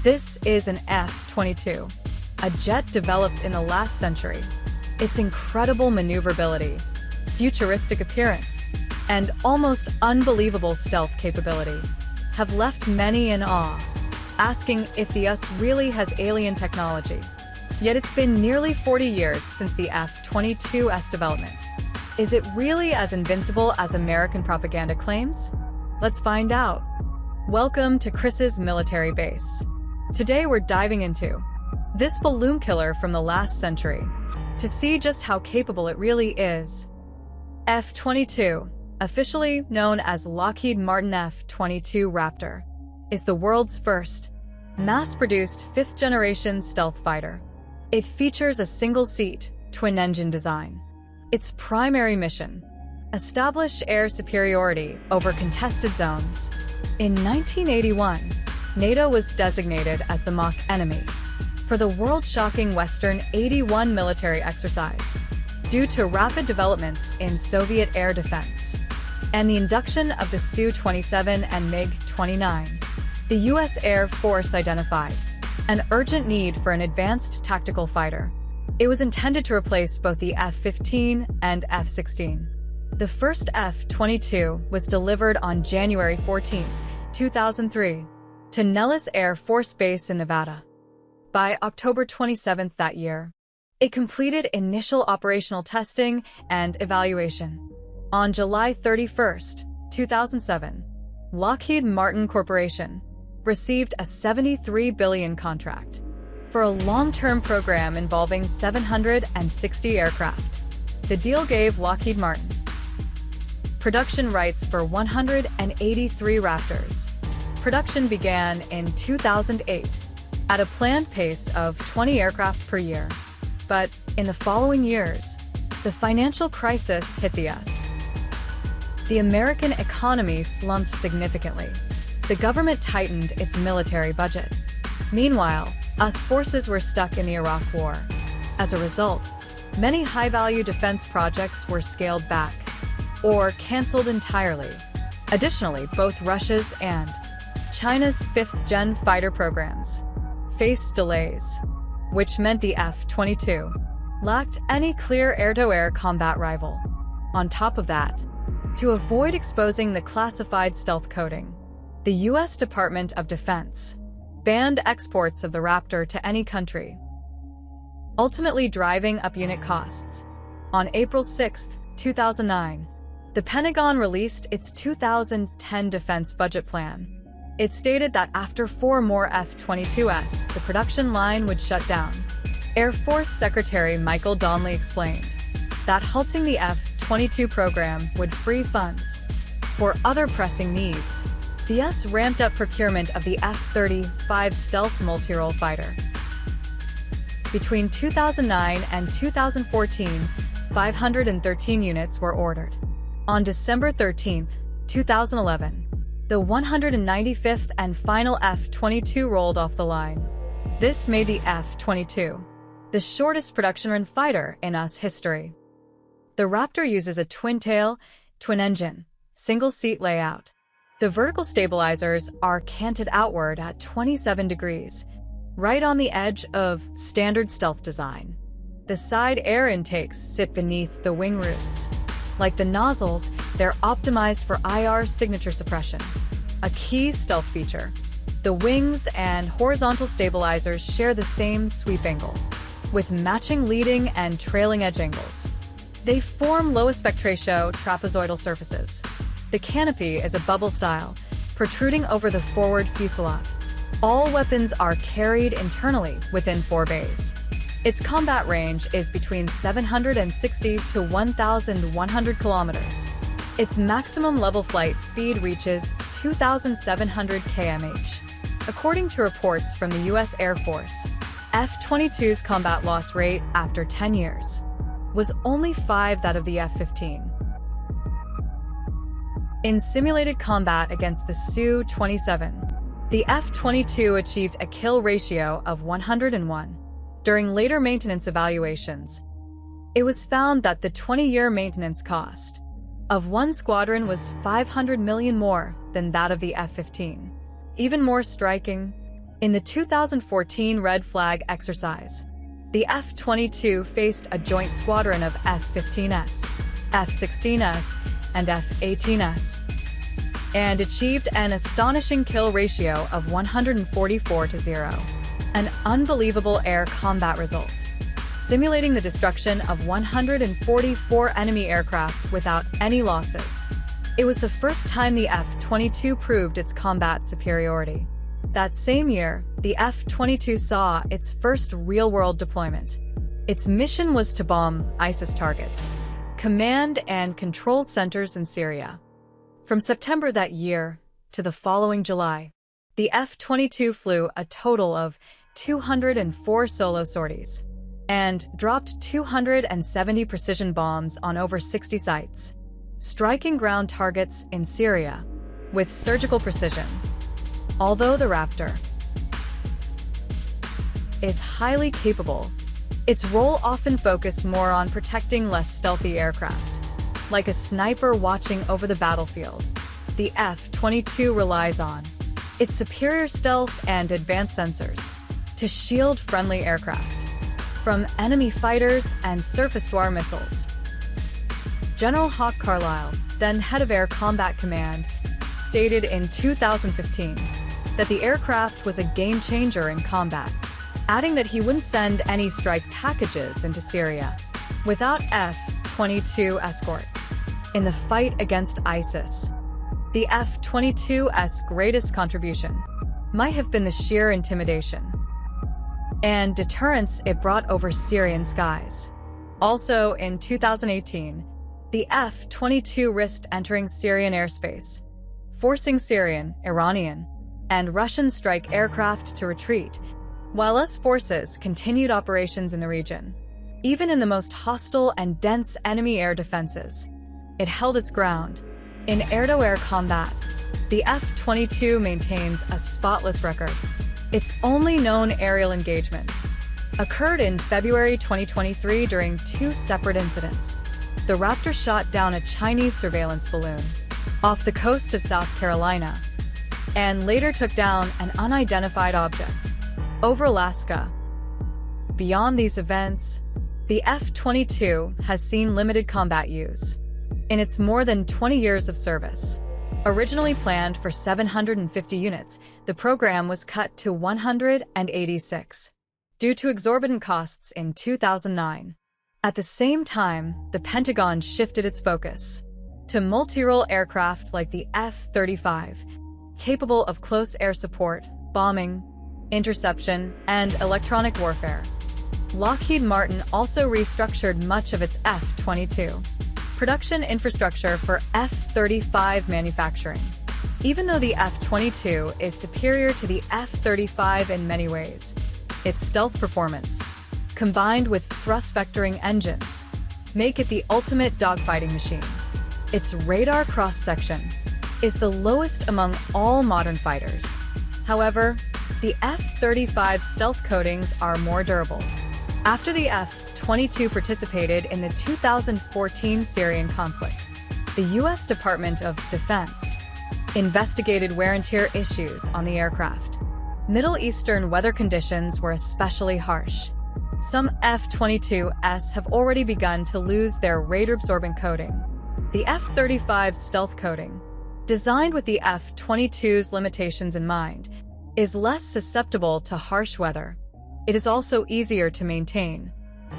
This is an F-22, a jet developed in the last century. Its incredible maneuverability, futuristic appearance, and almost unbelievable stealth capability have left many in awe, asking if the US really has alien technology. Yet it's been nearly 40 years since the F-22's development. Is it really as invincible as American propaganda claims? Let's find out. Welcome to Chris's military base. Today we're diving into this balloon killer from the last century to see just how capable it really is. F-22, officially known as Lockheed Martin F-22 Raptor, is the world's first mass-produced fifth-generation stealth fighter. It features a single-seat, twin-engine design. Its primary mission: establish air superiority over contested zones. In 1981, NATO was designated as the mock enemy for the world-shocking Western 81 military exercise due to rapid developments in Soviet air defense and the induction of the Su-27 and MiG-29. The U.S. Air Force identified an urgent need for an advanced tactical fighter. It was intended to replace both the F-15 and F-16. The first F-22 was delivered on January 14, 2003, to Nellis Air Force Base in Nevada. By October 27 that year, it completed initial operational testing and evaluation. On July 31, 2007, Lockheed Martin Corporation received a $73 billion contract for a long-term program involving 760 aircraft. The deal gave Lockheed Martin production rights for 183 Raptors. Production began in 2008 at a planned pace of 20 aircraft per year. But in the following years, the financial crisis hit the U.S. The American economy slumped significantly. The government tightened its military budget. Meanwhile, U.S. forces were stuck in the Iraq War. As a result, many high-value defense projects were scaled back or canceled entirely. Additionally, both Russia's and China's fifth-gen fighter programs faced delays, which meant the F-22 lacked any clear air-to-air combat rival. On top of that, to avoid exposing the classified stealth coding, the U.S. Department of Defense banned exports of the Raptor to any country, ultimately driving up unit costs. On April 6, 2009, the Pentagon released its 2010 defense budget plan. It stated that after 4 more F-22s, the production line would shut down. Air Force Secretary Michael Donnelly explained that halting the F-22 program would free funds for other pressing needs. The U.S. ramped up procurement of the F-35 stealth multi-role fighter. Between 2009 and 2014, 513 units were ordered. On December 13, 2011, the 195th and final F-22 rolled off the line. This made the F-22 the shortest production-run fighter in U.S. history. The Raptor uses a twin-tail, twin-engine, single-seat layout. The vertical stabilizers are canted outward at 27 degrees, right on the edge of standard stealth design. The side air intakes sit beneath the wing roots. Like the nozzles, they're optimized for IR signature suppression, a key stealth feature. The wings and horizontal stabilizers share the same sweep angle, with matching leading and trailing edge angles. They form low aspect ratio trapezoidal surfaces. The canopy is a bubble style, protruding over the forward fuselage. All weapons are carried internally within 4 bays. Its combat range is between 760 to 1,100 kilometers. Its maximum level flight speed reaches 2,700 km/h. According to reports from the U.S. Air Force, F-22's combat loss rate after 10 years was only 5 that of the F-15. In simulated combat against the Su-27, the F-22 achieved a kill ratio of 101. During later maintenance evaluations, it was found that the 20-year maintenance cost of one squadron was $500 million more than that of the F-15. Even more striking, In the 2014 Red Flag exercise, the F-22 faced a joint squadron of F-15s, F-16s, and F-18s, and achieved an astonishing kill ratio of 144-0, an unbelievable air combat result, simulating the destruction of 144 enemy aircraft without any losses. It was the first time the F-22 proved its combat superiority. That same year, the F-22 saw its first real-world deployment. Its mission was to bomb ISIS targets, command and control centers in Syria. From September that year to the following July, the F-22 flew a total of 204 solo sorties and dropped 270 precision bombs on over 60 sites, striking ground targets in Syria with surgical precision. Although the Raptor is highly capable, its role often focused more on protecting less stealthy aircraft. Like a sniper watching over the battlefield, the F-22 relies on its superior stealth and advanced sensors to shield friendly aircraft from enemy fighters and surface-to-air missiles. General Hawk Carlisle, then head of Air Combat Command, stated in 2015 that the aircraft was a game-changer in combat, adding that he wouldn't send any strike packages into Syria without F-22 escort. In the fight against ISIS, the F-22's greatest contribution might have been the sheer intimidation and deterrence it brought over Syrian skies. Also, in 2018, the F-22 risked entering Syrian airspace, forcing Syrian, Iranian, and Russian strike aircraft to retreat, while US forces continued operations in the region. Even in the most hostile and dense enemy air defenses, it held its ground. In air-to-air combat, the F-22 maintains a spotless record. Its only known aerial engagements occurred in February 2023 during two separate incidents. The Raptor shot down a Chinese surveillance balloon off the coast of South Carolina and later took down an unidentified object over Alaska. Beyond these events, the F-22 has seen limited combat use. In its more than 20 years of service, originally planned for 750 units, the program was cut to 186 due to exorbitant costs in 2009. At the same time, the Pentagon shifted its focus to multi-role aircraft like the F-35, capable of close air support, bombing, interception, and electronic warfare. Lockheed Martin also restructured much of its F-22 production infrastructure for F-35 manufacturing. Even though the F-22 is superior to the F-35 in many ways, its stealth performance, combined with thrust-vectoring engines, make it the ultimate dogfighting machine. Its radar cross-section is the lowest among all modern fighters. However, the F-35's stealth coatings are more durable. After the F-22 participated in the 2014 Syrian conflict, the U.S. Department of Defense investigated wear and tear issues on the aircraft. Middle Eastern weather conditions were especially harsh. Some F-22s have already begun to lose their radar-absorbent coating. The F-35's stealth coating, designed with the F-22's limitations in mind, is less susceptible to harsh weather. It is also easier to maintain.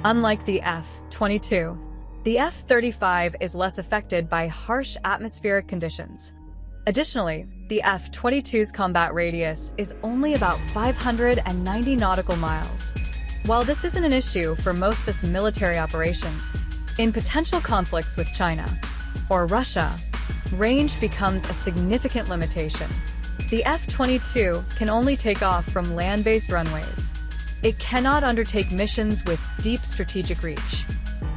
Unlike the F-22, the F-35 is less affected by harsh atmospheric conditions. Additionally, the F-22's combat radius is only about 590 nautical miles. While this isn't an issue for most US military operations, in potential conflicts with China or Russia, range becomes a significant limitation. The F-22 can only take off from land-based runways. It cannot undertake missions with deep strategic reach.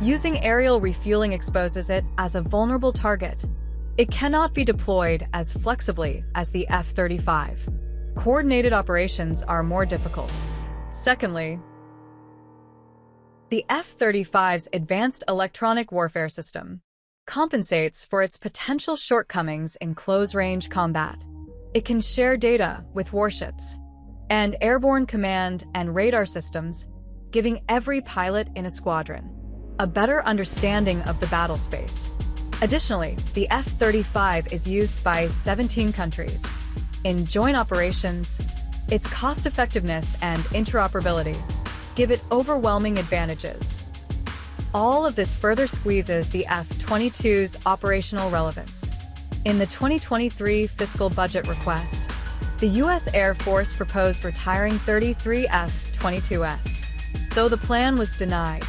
Using aerial refueling exposes it as a vulnerable target. It cannot be deployed as flexibly as the F-35. Coordinated operations are more difficult. Secondly, the F-35's advanced electronic warfare system compensates for its potential shortcomings in close-range combat. It can share data with warships and airborne command and radar systems, giving every pilot in a squadron a better understanding of the battle space. Additionally, the F-35 is used by 17 countries. In joint operations, its cost-effectiveness and interoperability give it overwhelming advantages. All of this further squeezes the F-22's operational relevance. In the 2023 fiscal budget request, the U.S. Air Force proposed retiring 33 F-22s, though the plan was denied.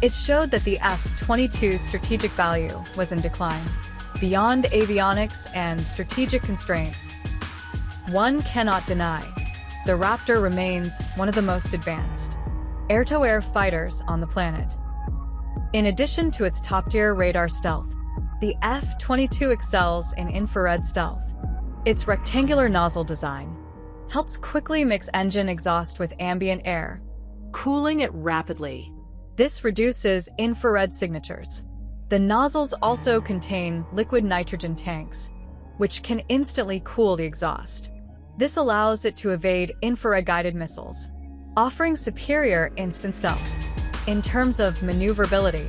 It showed that the F-22's strategic value was in decline. Beyond avionics and strategic constraints, one cannot deny the Raptor remains one of the most advanced air-to-air fighters on the planet. In addition to its top-tier radar stealth, the F-22 excels in infrared stealth. Its rectangular nozzle design helps quickly mix engine exhaust with ambient air, cooling it rapidly. This reduces infrared signatures. The nozzles also contain liquid nitrogen tanks, which can instantly cool the exhaust. This allows it to evade infrared-guided missiles, offering superior instant stealth. In terms of maneuverability,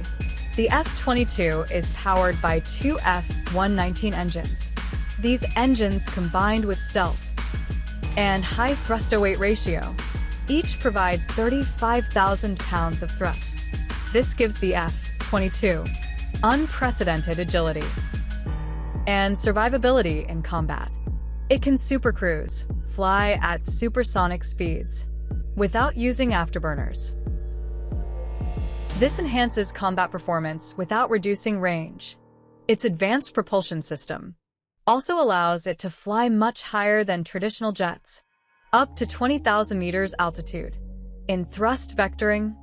the F-22 is powered by two F-119 engines. These engines, combined with stealth and high thrust-to-weight ratio, each provide 35,000 pounds of thrust. This gives the F-22 unprecedented agility and survivability in combat. It can supercruise, fly at supersonic speeds, without using afterburners. This enhances combat performance without reducing range. Its advanced propulsion system also allows it to fly much higher than traditional jets, up to 20,000 meters altitude. In thrust vectoring,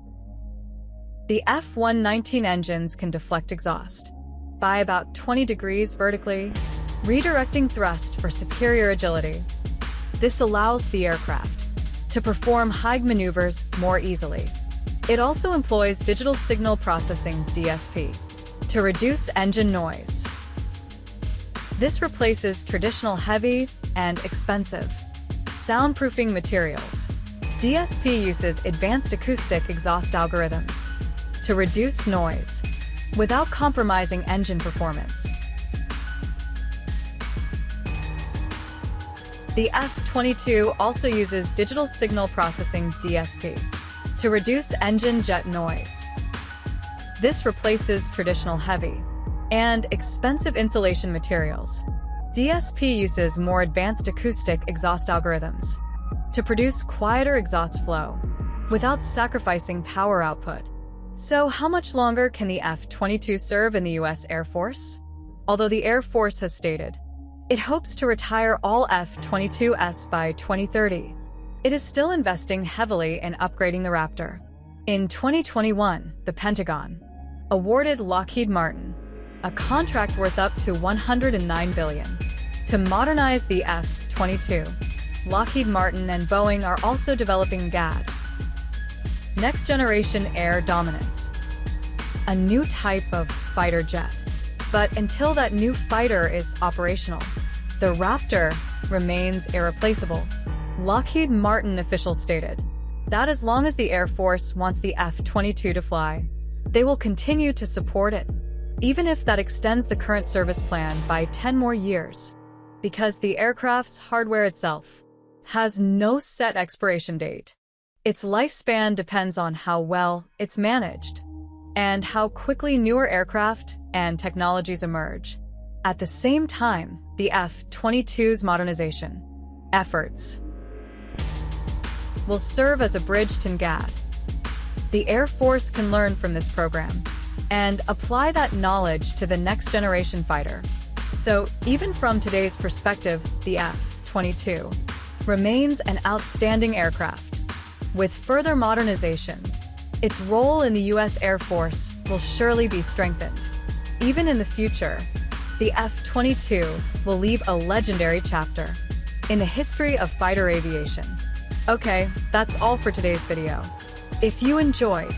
the F-119 engines can deflect exhaust by about 20 degrees vertically, redirecting thrust for superior agility. This allows the aircraft to perform high maneuvers more easily. It also employs digital signal processing (DSP) to reduce engine noise. This replaces traditional heavy and expensive soundproofing materials. DSP uses advanced acoustic exhaust algorithms to reduce noise without compromising engine performance. The F-22 also uses digital signal processing (DSP) to reduce engine jet noise. This replaces traditional heavy and expensive insulation materials. DSP uses more advanced acoustic exhaust algorithms to produce quieter exhaust flow without sacrificing power output. So how much longer can the F-22 serve in the U.S. Air Force? Although the Air Force has stated it hopes to retire all F-22s by 2030, it is still investing heavily in upgrading the Raptor. In 2021, the Pentagon awarded Lockheed Martin a contract worth up to $109 billion to modernize the F-22. Lockheed Martin and Boeing are also developing GAD, Next Generation Air Dominance, a new type of fighter jet. But until that new fighter is operational, the Raptor remains irreplaceable. Lockheed Martin officials stated that as long as the Air Force wants the F-22 to fly, they will continue to support it, even if that extends the current service plan by 10 more years, because the aircraft's hardware itself has no set expiration date. Its lifespan depends on how well it's managed and how quickly newer aircraft and technologies emerge. At the same time, the F-22's modernization efforts will serve as a bridge to GAD. The Air Force can learn from this program and apply that knowledge to the next generation fighter. So even from today's perspective, the F-22 remains an outstanding aircraft. With further modernization, its role in the U.S. Air Force will surely be strengthened. Even in the future, the F-22 will leave a legendary chapter in the history of fighter aviation. Okay, that's all for today's video. If you enjoyed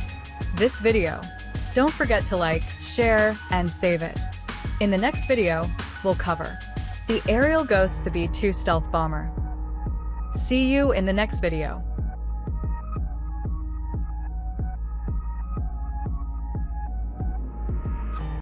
this video, don't forget to like, share, and save it. In the next video, we'll cover the aerial ghost, the B-2 stealth bomber. See you in the next video.